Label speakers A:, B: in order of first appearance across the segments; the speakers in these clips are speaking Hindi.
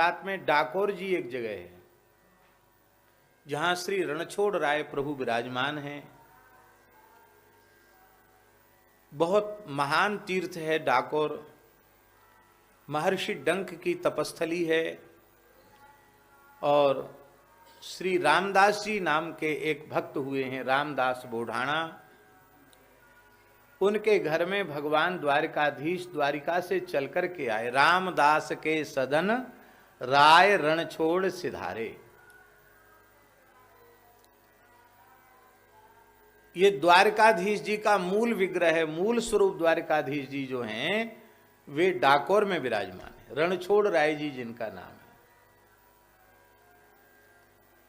A: गुजरात में डाकोर जी एक जगह है जहां श्री रणछोड़ राय प्रभु विराजमान हैं। बहुत महान तीर्थ है डाकोर, महर्षि डंक की तपस्थली है। और श्री रामदास जी नाम के एक भक्त हुए हैं, रामदास बोढ़ाणा। उनके घर में भगवान द्वारिकाधीश द्वारिका से चल कर के आए। रामदास के सदन राय रणछोड़ सिधारे। ये द्वारिकाधीश जी का मूल विग्रह है, मूल स्वरूप द्वारिकाधीश जी जो हैं वे डाकोर में विराजमान है। रणछोड़ राय जी जिनका नाम है।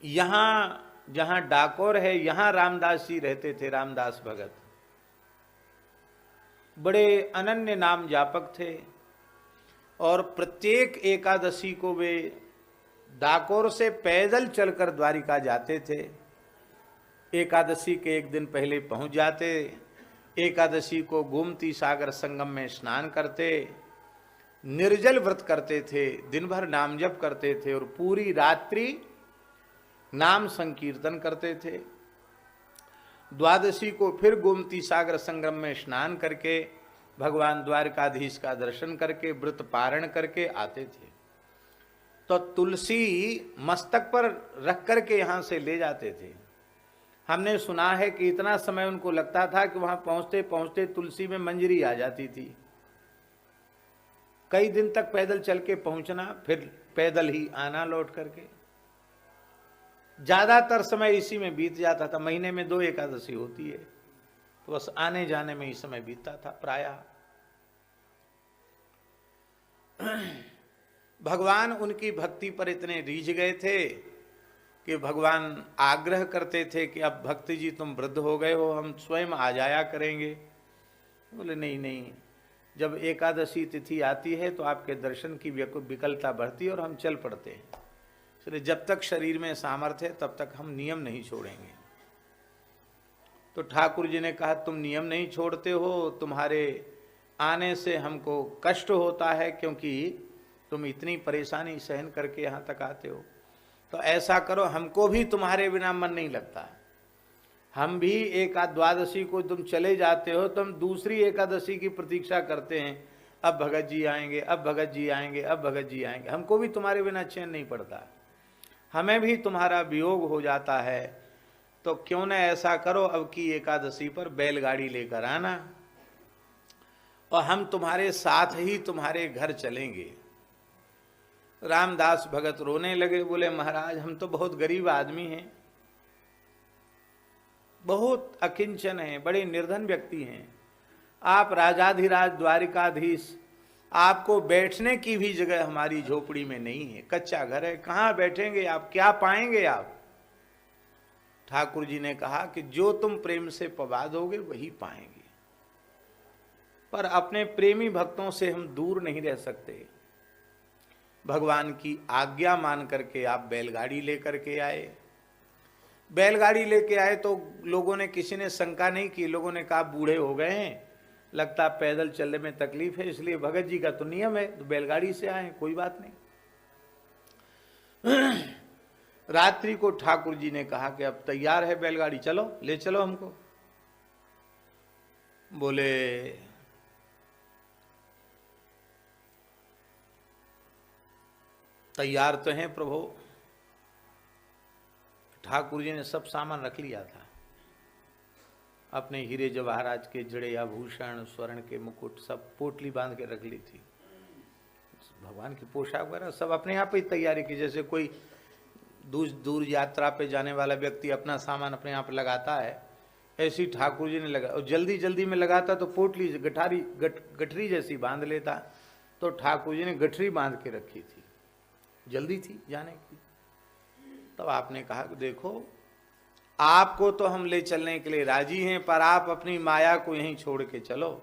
A: यहां जहां डाकोर है यहां रामदास जी रहते थे। रामदास भगत बड़े अनन्य नाम जापक थे और प्रत्येक एकादशी को वे डाकोर से पैदल चलकर द्वारिका जाते थे। एकादशी के एक दिन पहले पहुंच जाते, एकादशी को गोमती सागर संगम में स्नान करते, निर्जल व्रत करते थे, दिन भर नाम जप करते थे और पूरी रात्रि नाम संकीर्तन करते थे। द्वादशी को फिर गोमती सागर संगम में स्नान करके भगवान द्वारकाधीश का दर्शन करके व्रत पारण करके आते थे। तो तुलसी मस्तक पर रख करके यहां से ले जाते थे। हमने सुना है कि इतना समय उनको लगता था कि वहां पहुंचते पहुंचते तुलसी में मंजरी आ जाती थी। कई दिन तक पैदल चल के पहुंचना, फिर पैदल ही आना लौट करके। ज्यादातर समय इसी में बीत जाता था। महीने में 2 एकादशी होती है तो बस आने जाने में ही समय बीतता था प्रायः। भगवान उनकी भक्ति पर इतने रीझ गए थे कि भगवान आग्रह करते थे कि अब भक्ति जी तुम वृद्ध हो गए हो, हम स्वयं आ जाया करेंगे। बोले नहीं नहीं, जब एकादशी तिथि आती है तो आपके दर्शन की विकलता बढ़ती है और हम चल पड़ते हैं। इसलिए जब तक शरीर में सामर्थ्य है तब तक हम नियम नहीं छोड़ेंगे। तो ठाकुर जी ने कहा तुम नियम नहीं छोड़ते हो, तुम्हारे आने से हमको कष्ट होता है क्योंकि तुम इतनी परेशानी सहन करके यहाँ तक आते हो। तो ऐसा करो, हमको भी तुम्हारे बिना मन नहीं लगता। हम भी द्वादशी को तुम चले जाते हो तो हम दूसरी एकादशी की प्रतीक्षा करते हैं, अब भगत जी आएंगे, अब भगत जी आएंगे, अब भगत जी आएंगे। हमको भी तुम्हारे बिना चैन नहीं पड़ता, हमें भी तुम्हारा वियोग हो जाता है। तो क्यों न ऐसा करो, अब की एकादशी पर बैलगाड़ी लेकर आना और हम तुम्हारे साथ ही तुम्हारे घर चलेंगे। रामदास भगत रोने लगे, बोले महाराज हम तो बहुत गरीब आदमी हैं, बहुत अकिंचन हैं, बड़े निर्धन व्यक्ति हैं। आप राजाधिराज द्वारिकाधीश, आपको बैठने की भी जगह हमारी झोपड़ी में नहीं है, कच्चा घर है, कहाँ बैठेंगे आप, क्या पाएंगे आप। ठाकुर जी ने कहा कि जो तुम प्रेम से पवा दोगे वही पाएंगे, पर अपने प्रेमी भक्तों से हम दूर नहीं रह सकते। भगवान की आज्ञा मान करके आप बैलगाड़ी लेकर के आए। बैलगाड़ी लेके आए तो लोगों ने, किसी ने शंका नहीं की। लोगों ने कहा बूढ़े हो गए हैं, लगता पैदल चलने में तकलीफ है, इसलिए भगत जी का तो नियम है तो बैलगाड़ी से आए, कोई बात नहीं। रात्रि को ठाकुर जी ने कहा कि अब तैयार है बैलगाड़ी, चलो ले चलो हमको। बोले तैयार तो हैं प्रभु। ठाकुर जी ने सब सामान रख लिया था, अपने हीरे जवाहरात के जड़े आभूषण, स्वर्ण के मुकुट सब पोटली बांध के रख ली थी। भगवान की पोशाक वगैरह सब अपने यहाँ पे ही तैयारी की। जैसे कोई दूर यात्रा पे जाने वाला व्यक्ति अपना सामान अपने यहाँ पे लगाता है, ऐसी ठाकुर जी ने लगा। और जल्दी जल्दी में लगाता तो पोटली गठरी जैसी बांध लेता, तो ठाकुर जी ने गठरी बांध के रखी थी, जल्दी थी जाने की। तब आपने कहा कि देखो आपको तो हम ले चलने के लिए राजी हैं, पर आप अपनी माया को यहीं छोड़ के चलो।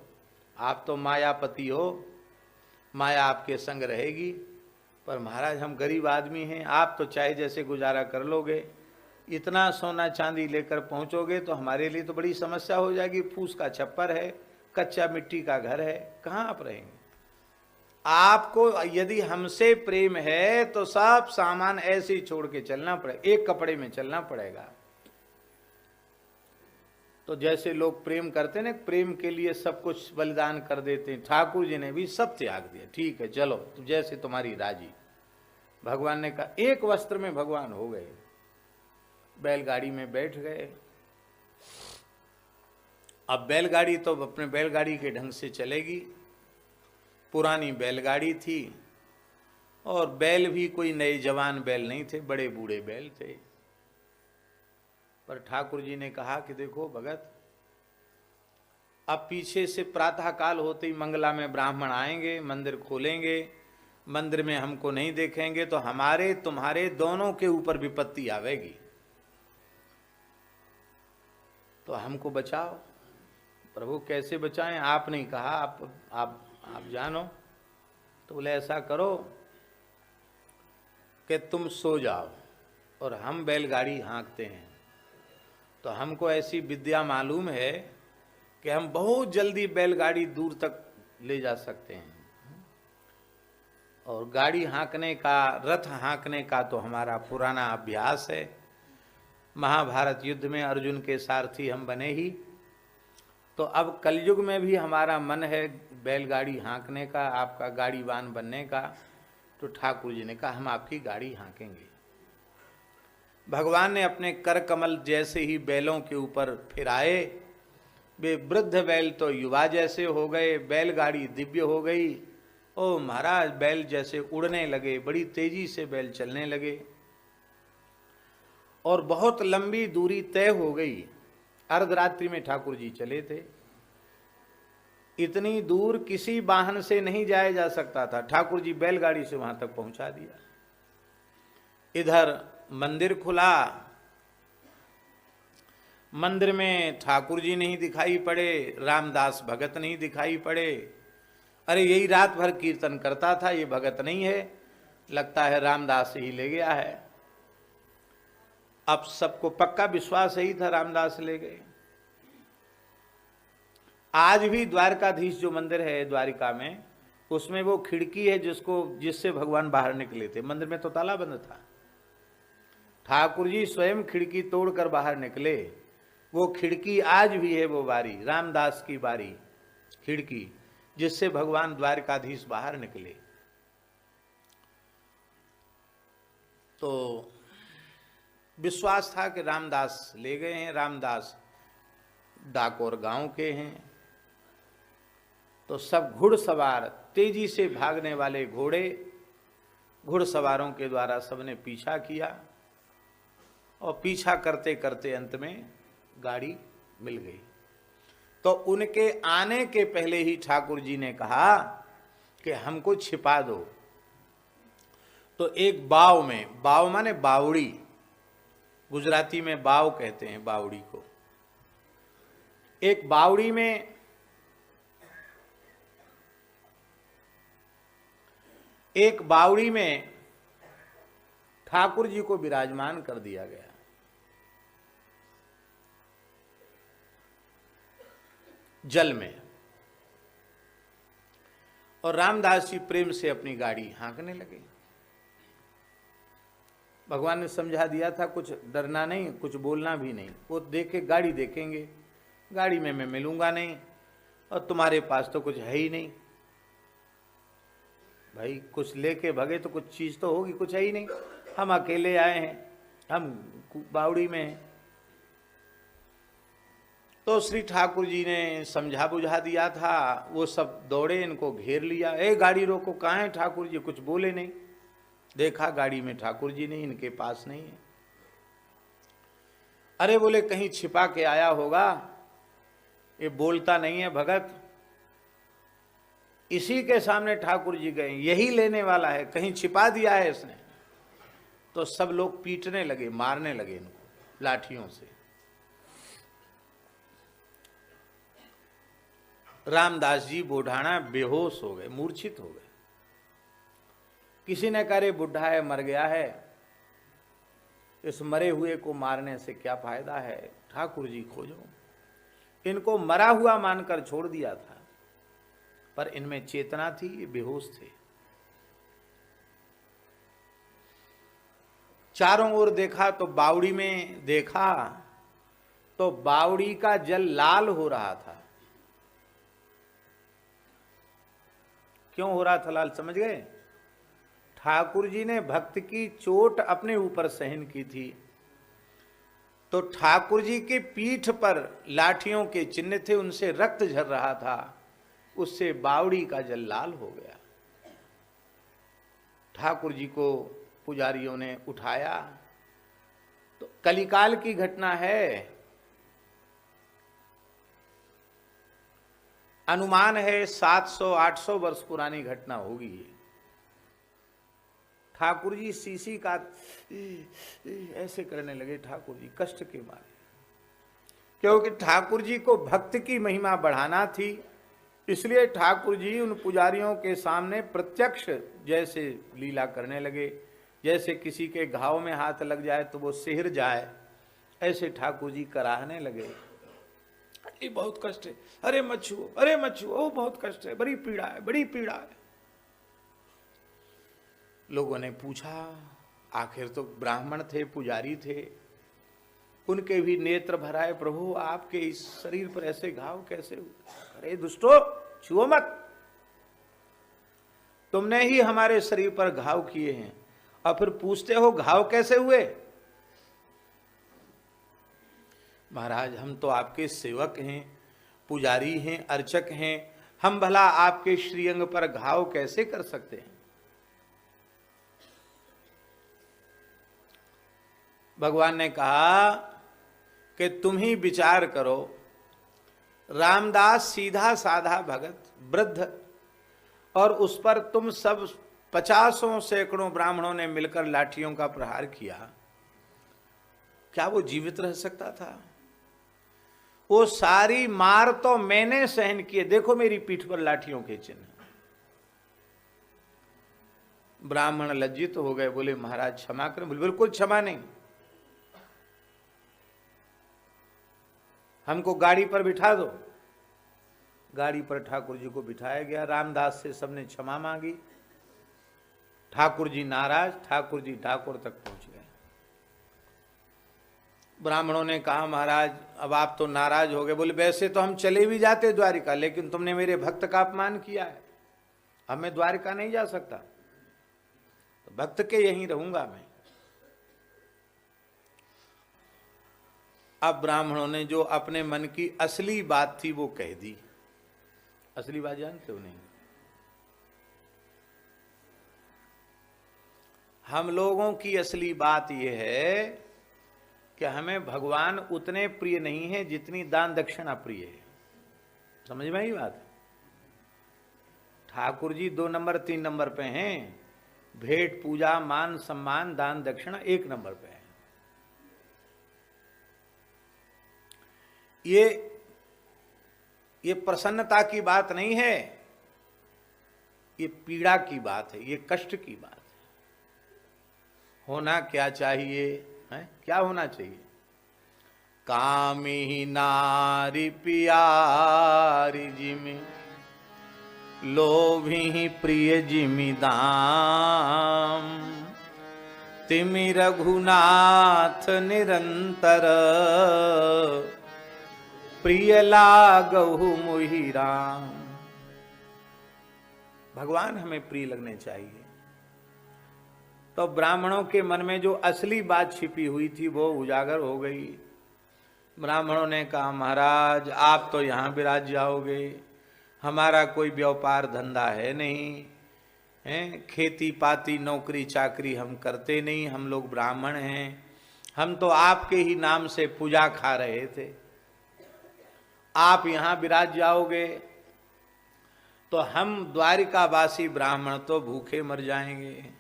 A: आप तो मायापति हो, माया आपके संग रहेगी। पर महाराज हम गरीब आदमी हैं, आप तो चाहे जैसे गुजारा कर लोगे, इतना सोना चांदी लेकर पहुंचोगे तो हमारे लिए तो बड़ी समस्या हो जाएगी। फूस का छप्पर है, कच्चा मिट्टी का घर है, कहाँ आप रहेंगे। आपको यदि हमसे प्रेम है तो सब सामान ऐसे ही छोड़ के चलना पड़ेगा, एक कपड़े में चलना पड़ेगा। तो जैसे लोग प्रेम करते ना, प्रेम के लिए सब कुछ बलिदान कर देते हैं, ठाकुर जी ने भी सब त्याग दिया। ठीक है चलो जैसे तुम्हारी राजी। भगवान ने कहा, एक वस्त्र में भगवान हो गए, बैलगाड़ी में बैठ गए। अब बैलगाड़ी तो अपने बैलगाड़ी के ढंग से चलेगी, पुरानी बैलगाड़ी थी, और बैल भी कोई नए जवान बैल नहीं थे, बड़े बूढ़े बैल थे। पर ठाकुर जी ने कहा कि देखो भगत, अब पीछे से प्रातः काल होते ही मंगला में ब्राह्मण आएंगे, मंदिर खोलेंगे, मंदिर में हमको नहीं देखेंगे तो हमारे तुम्हारे दोनों के ऊपर विपत्ति आवेगी, तो हमको बचाओ। प्रभु कैसे बचाएं, आपने कहा आप जानो। तो बोले ऐसा करो कि तुम सो जाओ और हम बैलगाड़ी हाँकते हैं। तो हमको ऐसी विद्या मालूम है कि हम बहुत जल्दी बैलगाड़ी दूर तक ले जा सकते हैं, और गाड़ी हाँकने का, रथ हाँकने का तो हमारा पुराना अभ्यास है। महाभारत युद्ध में अर्जुन के सारथी हम बने ही, तो अब कलयुग में भी हमारा मन है बैलगाड़ी हाँकने का, आपका गाड़ीवान बनने का। तो ठाकुर जी ने कहा हम आपकी गाड़ी हाँकेंगे। भगवान ने अपने कर कमल जैसे ही बैलों के ऊपर फिराए, वे वृद्ध बैल तो युवा जैसे हो गए, बैलगाड़ी दिव्य हो गई। ओ महाराज, बैल जैसे उड़ने लगे, बड़ी तेजी से बैल चलने लगे, और बहुत लंबी दूरी तय हो गई। अर्धरात्रि में ठाकुर जी चले थे, इतनी दूर किसी वाहन से नहीं जाया जा सकता था, ठाकुर जी बैलगाड़ी से वहां तक पहुंचा दिया। इधर मंदिर खुला, मंदिर में ठाकुर जी नहीं दिखाई पड़े, रामदास भगत नहीं दिखाई पड़े। अरे यही रात भर कीर्तन करता था, ये भगत नहीं है, लगता है रामदास ही ले गया है। अब सबको पक्का विश्वास यही था रामदास ले गए। आज भी द्वारकाधीश जो मंदिर है द्वारिका में, उसमें वो खिड़की है जिससे भगवान बाहर निकले थे। मंदिर में तो ताला बंद था, ठाकुर जी स्वयं खिड़की तोड़कर बाहर निकले। वो खिड़की आज भी है, वो बारी रामदास की बारी, खिड़की जिससे भगवान द्वारकाधीश बाहर निकले। तो विश्वास था कि रामदास ले गए हैं, रामदास डाकोर गांव के हैं। तो सब घुड़सवार, तेजी से भागने वाले घोड़े, घुड़सवारों के द्वारा सबने पीछा किया, और पीछा करते करते अंत में गाड़ी मिल गई। तो उनके आने के पहले ही ठाकुर जी ने कहा कि हमको छिपा दो। तो एक बाव में, बाव माने बावड़ी, गुजराती में बाव कहते हैं बावड़ी को, एक बावड़ी में ठाकुर जी को विराजमान कर दिया गया। जल में, और रामदास जी प्रेम से अपनी गाड़ी हाँकने लगे। भगवान ने समझा दिया था, कुछ डरना नहीं, कुछ बोलना भी नहीं, वो देखे गाड़ी देखेंगे, गाड़ी में मैं मिलूंगा नहीं, और तुम्हारे पास तो कुछ है ही नहीं। भाई कुछ लेके भगे तो कुछ चीज तो होगी, कुछ है ही नहीं, हम अकेले आए हैं, हम बावड़ी में हैं। तो श्री ठाकुर जी ने समझा बुझा दिया था, वो सब दौड़े, इनको घेर लिया। ए गाड़ी रोको, कहाँ है ठाकुर जी? कुछ बोले नहीं, देखा गाड़ी में ठाकुर जी नहीं, इनके पास नहीं है। अरे बोले कहीं छिपा के आया होगा, ये बोलता नहीं है भगत, इसी के सामने ठाकुर जी गए, यही लेने वाला है, कहीं छिपा दिया है इसने। तो सब लोग पीटने लगे, मारने लगे इनको लाठियों से। रामदास जी बूढ़ाना बेहोश हो गए, मूर्छित हो गए। किसी ने कहा बुढ़ा है, मर गया है, इस मरे हुए को मारने से क्या फायदा है, ठाकुर जी खोजो। इनको मरा हुआ मानकर छोड़ दिया था, पर इनमें चेतना थी, ये बेहोश थे। चारों ओर देखा तो बावड़ी में देखा तो बावड़ी का जल लाल हो रहा था। क्यों हो रहा था लाल, समझ गए? ठाकुर जी ने भक्त की चोट अपने ऊपर सहन की थी, तो ठाकुर जी की पीठ पर लाठियों के चिन्ह थे, उनसे रक्त झर रहा था, उससे बावड़ी का जल लाल हो गया। ठाकुर जी को पुजारियों ने उठाया। तो कलिकाल की घटना है, अनुमान है 700-800 वर्ष पुरानी घटना होगी। ठाकुर जी सीसी का ऐसे करने लगे, ठाकुर जी कष्ट के मारे, क्योंकि ठाकुर जी को भक्त की महिमा बढ़ाना थी। इसलिए ठाकुर जी उन पुजारियों के सामने प्रत्यक्ष जैसे लीला करने लगे, जैसे किसी के घाव में हाथ लग जाए तो वो सिहर जाए, ऐसे ठाकुर जी कराहने लगे। अरे बहुत कष्ट है, अरे मत छुओ, अरे मत छुओ, ओ बहुत कष्ट है, बड़ी पीड़ा है, बड़ी पीड़ा है। लोगों ने पूछा, आखिर तो ब्राह्मण थे, पुजारी थे, उनके भी नेत्र भराए, प्रभु आपके इस शरीर पर ऐसे घाव कैसे हुए? अरे दुष्टो, छुओ मत, तुमने ही हमारे शरीर पर घाव किए हैं और फिर पूछते हो घाव कैसे हुए? महाराज हम तो आपके सेवक हैं, पुजारी हैं, अर्चक हैं, हम भला आपके श्रीअंग पर घाव कैसे कर सकते हैं? भगवान ने कहा कि तुम ही विचार करो। रामदास सीधा साधा भगत, वृद्ध, और उस पर तुम सब 50 सैकड़ों ब्राह्मणों ने मिलकर लाठियों का प्रहार किया, क्या वो जीवित रह सकता था? वो सारी मार तो मैंने सहन किए, देखो मेरी पीठ पर लाठियों के चिन्ह। ब्राह्मण लज्जित हो गए, बोले महाराज क्षमा करें। बोले बिल्कुल क्षमा नहीं, हमको गाड़ी पर बिठा दो। गाड़ी पर ठाकुर जी को बिठाया गया, रामदास से सबने क्षमा मांगी। ठाकुर जी नाराज, ठाकुर जी ठाकुर तक पहुंच गए। ब्राह्मणों ने कहा महाराज अब आप तो नाराज हो गए। बोले वैसे तो हम चले भी जाते द्वारिका, लेकिन तुमने मेरे भक्त का अपमान किया है, अब मैं द्वारिका नहीं जा सकता, तो भक्त के यहीं रहूंगा मैं। अब ब्राह्मणों ने जो अपने मन की असली बात थी वो कह दी। असली बात जानते हो? नहीं। हम लोगों की असली बात यह है कि हमें भगवान उतने प्रिय नहीं है जितनी दान दक्षिणा प्रिय है। समझ में आई बात? ठाकुर जी 2 नंबर 3 नंबर पे हैं, भेंट पूजा मान सम्मान दान दक्षिणा 1 नंबर पे है। ये प्रसन्नता की बात नहीं है, ये पीड़ा की बात है, ये कष्ट की बात है। होना क्या चाहिए है? क्या होना चाहिए? कामी नारी प्यारी जिमि, लोभी प्रिय जिमि दाम, तिमि रघुनाथ निरंतर, प्रिय लागहु मोहि राम। भगवान हमें प्रिय लगने चाहिए। तो ब्राह्मणों के मन में जो असली बात छिपी हुई थी वो उजागर हो गई। ब्राह्मणों ने कहा महाराज आप तो यहाँ विराज जाओगे, हमारा कोई व्यापार धंधा है नहीं, हैं खेती पाती नौकरी चाकरी हम करते नहीं, हम लोग ब्राह्मण हैं, हम तो आपके ही नाम से पूजा खा रहे थे, आप यहाँ विराज जाओगे तो हम द्वारिकावासी ब्राह्मण तो भूखे मर जाएंगे।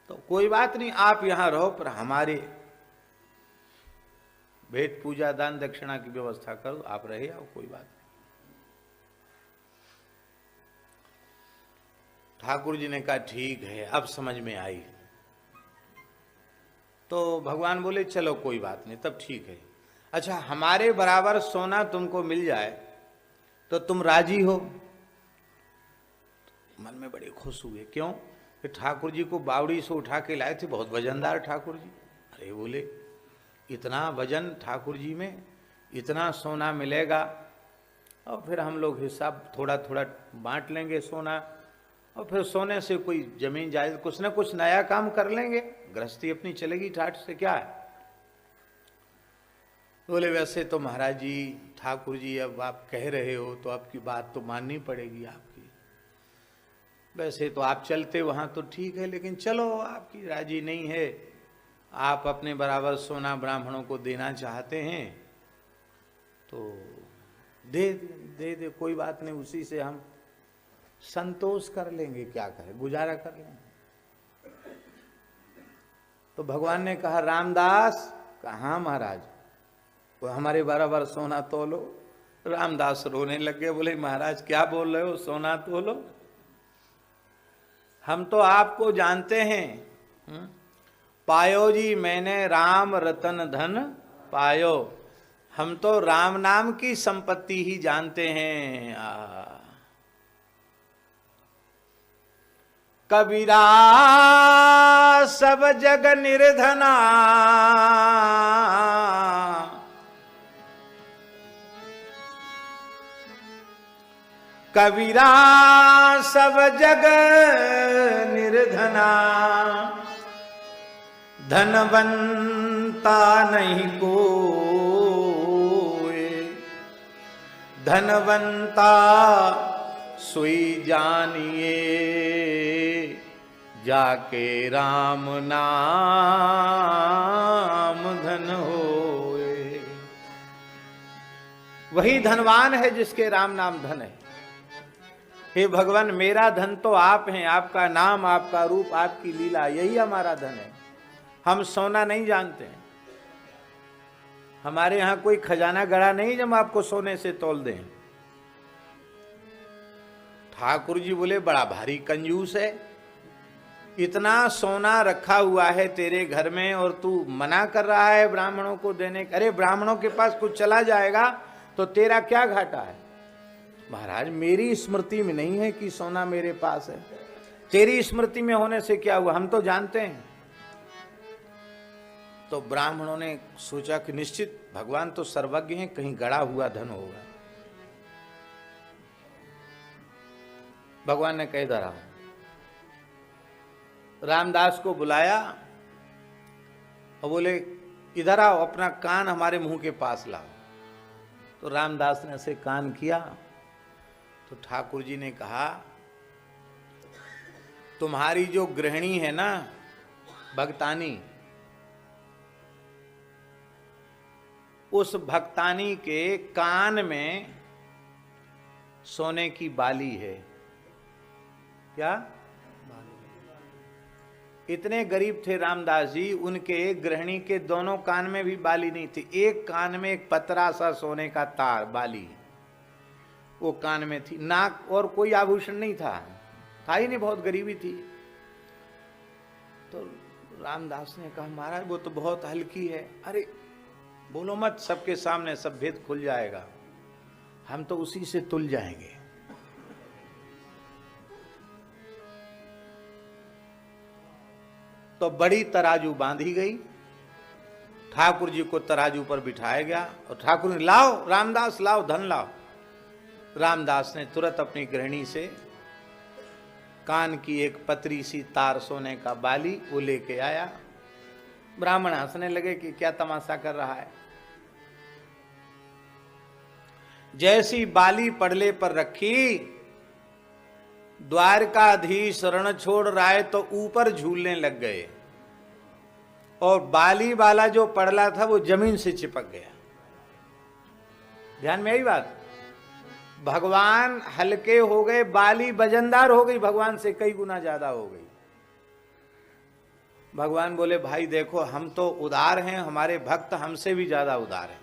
A: तो कोई बात नहीं, आप यहां रहो, पर हमारे भेंट पूजा दान दक्षिणा की व्यवस्था करो, आप रहे आओ, कोई बात नहीं। ठाकुर जी ने कहा ठीक है, अब समझ में आई। तो भगवान बोले चलो कोई बात नहीं, तब ठीक है। अच्छा हमारे बराबर सोना तुमको मिल जाए तो तुम राजी हो? मन में बड़े खुश हुए। क्यों? कि ठाकुर जी को बावड़ी से उठा के लाए थे, बहुत वजनदार ठाकुर जी। अरे बोले इतना वजन ठाकुर जी में, इतना सोना मिलेगा, और फिर हम लोग हिसाब थोड़ा थोड़ा बांट लेंगे सोना, और फिर सोने से कोई जमीन जायदाद कुछ ना कुछ नया काम कर लेंगे, गृहस्थी अपनी चलेगी ठाठ से, क्या है। बोले वैसे तो महाराज जी, ठाकुर जी अब आप कह रहे हो तो आपकी बात तो माननी पड़ेगी आपकी, वैसे तो आप चलते वहां तो ठीक है, लेकिन चलो आपकी राजी नहीं है, आप अपने बराबर सोना ब्राह्मणों को देना चाहते हैं तो दे दे, कोई बात नहीं, उसी से हम संतोष कर लेंगे, क्या करें, गुजारा कर लेंगे। तो भगवान ने कहा रामदास, कहाँ महाराज, वो हमारे बराबर सोना तोलो। रामदास रोने लग गए, बोले महाराज क्या बोल रहे हो, सोना तोलो, हम तो आपको जानते हैं, पायो जी मैंने राम रतन धन पायो, हम तो राम नाम की संपत्ति ही जानते हैं। कबीरा सब जग निर्धना, कबीरा सब जग निर्धना, धनवंता नहीं कोई, धनवंता सोई जानिए, जाके राम नाम धन होए। वही धनवान है जिसके राम नाम धन है। हे भगवान, मेरा धन तो आप हैं, आपका नाम, आपका रूप, आपकी लीला, यही हमारा धन है। हम सोना नहीं जानते हैं, हमारे यहां कोई खजाना गड़ा नहीं जब आपको सोने से तोल दें। ठाकुर जी बोले बड़ा भारी कंजूस है, इतना सोना रखा हुआ है तेरे घर में और तू मना कर रहा है ब्राह्मणों को देने। अरे ब्राह्मणों के पास कुछ चला जाएगा तो तेरा क्या घाटा है। महाराज मेरी स्मृति में नहीं है कि सोना मेरे पास है, तेरी स्मृति में होने से क्या हुआ, हम तो जानते हैं। तो ब्राह्मणों ने सोचा कि निश्चित भगवान तो सर्वज्ञ हैं, कहीं गड़ा हुआ धन होगा। भगवान ने कह धरा, रामदास को बुलाया और बोले इधर आओ, अपना कान हमारे मुंह के पास लाओ। तो रामदास ने ऐसे कान किया तो ठाकुर जी ने कहा तुम्हारी जो गृहिणी है ना भक्तानी, उस भक्तानी के कान में सोने की बाली है। क्या? इतने गरीब थे रामदास जी, उनके गृहिणी के दोनों कान में भी बाली नहीं थी, एक कान में एक पतरा सा सोने का तार बाली वो कान में थी, नाक और कोई आभूषण नहीं था ही नहीं, बहुत गरीबी थी। तो रामदास ने कहा महाराज वो तो बहुत हल्की है। अरे बोलो मत, सबके सामने सब भेद खुल जाएगा, हम तो उसी से तुल जाएंगे। तो बड़ी तराजू बांधी गई, ठाकुर जी को तराजू पर बिठाया गया और ठाकुर ने लाओ रामदास लाओ धन लाओ। रामदास ने तुरंत अपनी गृहिणी से कान की एक पतरी सी तार सोने का बाली वो लेके आया। ब्राह्मण हंसने लगे कि क्या तमाशा कर रहा है। जैसी बाली पड़ले पर रखी, द्वारकाधीश रण छोड़ राय तो ऊपर झूलने लग गए और बाली वाला जो पड़ला था वो जमीन से चिपक गया। ध्यान में आई बात, भगवान हल्के हो गए, बाली वजनदार हो गई, भगवान से कई गुना ज्यादा हो गई। भगवान बोले भाई देखो हम तो उदार हैं, हमारे भक्त हमसे भी ज्यादा उदार हैं।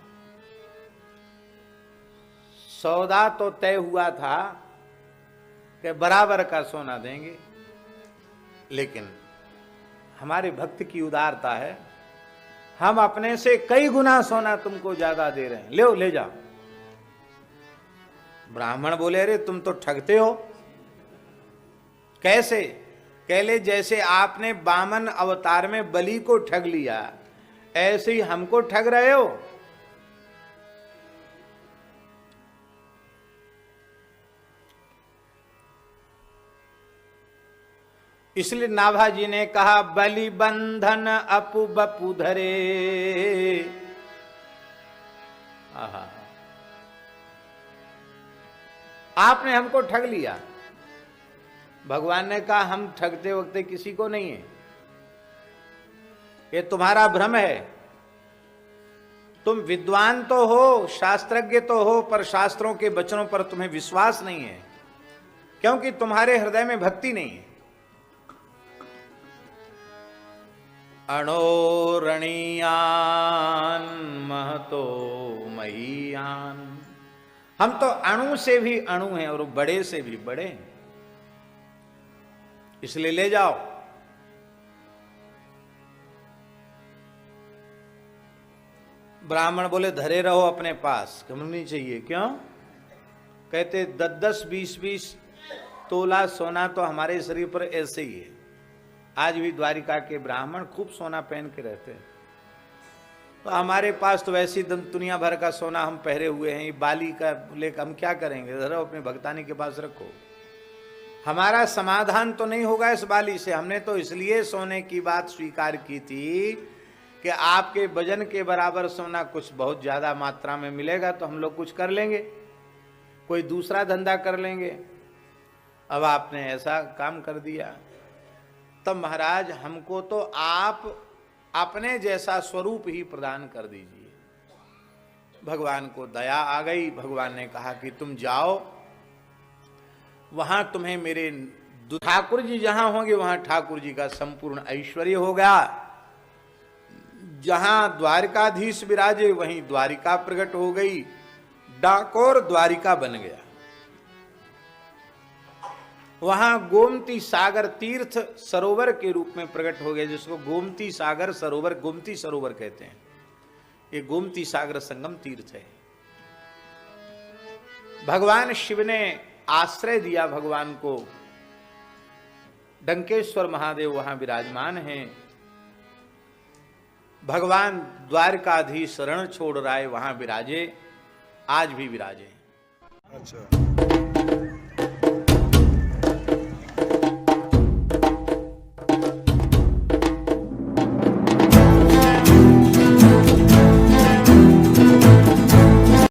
A: सौदा तो तय हुआ था कि बराबर का सोना देंगे, लेकिन हमारे भक्त की उदारता है, हम अपने से कई गुना सोना तुमको ज्यादा दे रहे हैं, ले ले जाओ। ब्राह्मण बोले अरे तुम तो ठगते हो। कैसे? कहले जैसे आपने वामन अवतार में बलि को ठग लिया, ऐसे ही हमको ठग रहे हो। इसलिए नाभा जी ने कहा बलि बंधन अपु बपु धरे। आहा, आपने हमको ठग लिया। भगवान ने कहा हम ठगते वक्ते किसी को नहीं है, ये तुम्हारा भ्रम है। तुम विद्वान तो हो, शास्त्रज्ञ तो हो, पर शास्त्रों के वचनों पर तुम्हें विश्वास नहीं है, क्योंकि तुम्हारे हृदय में भक्ति नहीं है। अणोरणीयान महतो महीयान, हम तो अणु से भी अणु हैं और बड़े से भी बड़े हैं, इसलिए ले जाओ। ब्राह्मण बोले धरे रहो अपने पास, कम नहीं चाहिए। क्यों? कहते 10-10, 20-20 तोला सोना तो हमारे शरीर पर ऐसे ही है। आज भी द्वारिका के ब्राह्मण खूब सोना पहन के रहते हैं, तो हमारे पास तो वैसी दुनिया भर का सोना हम पहरे हुए हैं, ये बाली का लेकर हम क्या करेंगे? धरो अपने भगतानी के पास रखो। हमारा समाधान तो नहीं होगा इस बाली से। हमने तो इसलिए सोने की बात स्वीकार की थी कि आपके वजन के बराबर सोना कुछ बहुत ज्यादा मात्रा में मिलेगा तो हम लोग कुछ कर लेंगे, कोई दूसरा धंधा कर लेंगे। अब आपने ऐसा काम कर दिया, तब महाराज हमको तो आप अपने जैसा स्वरूप ही प्रदान कर दीजिए। भगवान को दया आ गई। भगवान ने कहा कि तुम जाओ, वहां तुम्हें मेरे ठाकुर जी जहां होंगे वहां ठाकुर जी का संपूर्ण ऐश्वर्य होगा। जहां द्वारिकाधीश विराजे वहीं द्वारिका प्रकट हो गई, डाकोर द्वारिका बन गया। वहां गोमती सागर तीर्थ सरोवर के रूप में प्रकट हो गया, जिसको गोमती सागर सरोवर, गोमती सरोवर कहते हैं। ये गोमती सागर संगम तीर्थ है। भगवान शिव ने आश्रय दिया भगवान को। डंकेश्वर महादेव वहां विराजमान हैं। भगवान द्वारकाधीश रण छोड़ राय वहां विराजे, आज भी विराजे।
B: अच्छा।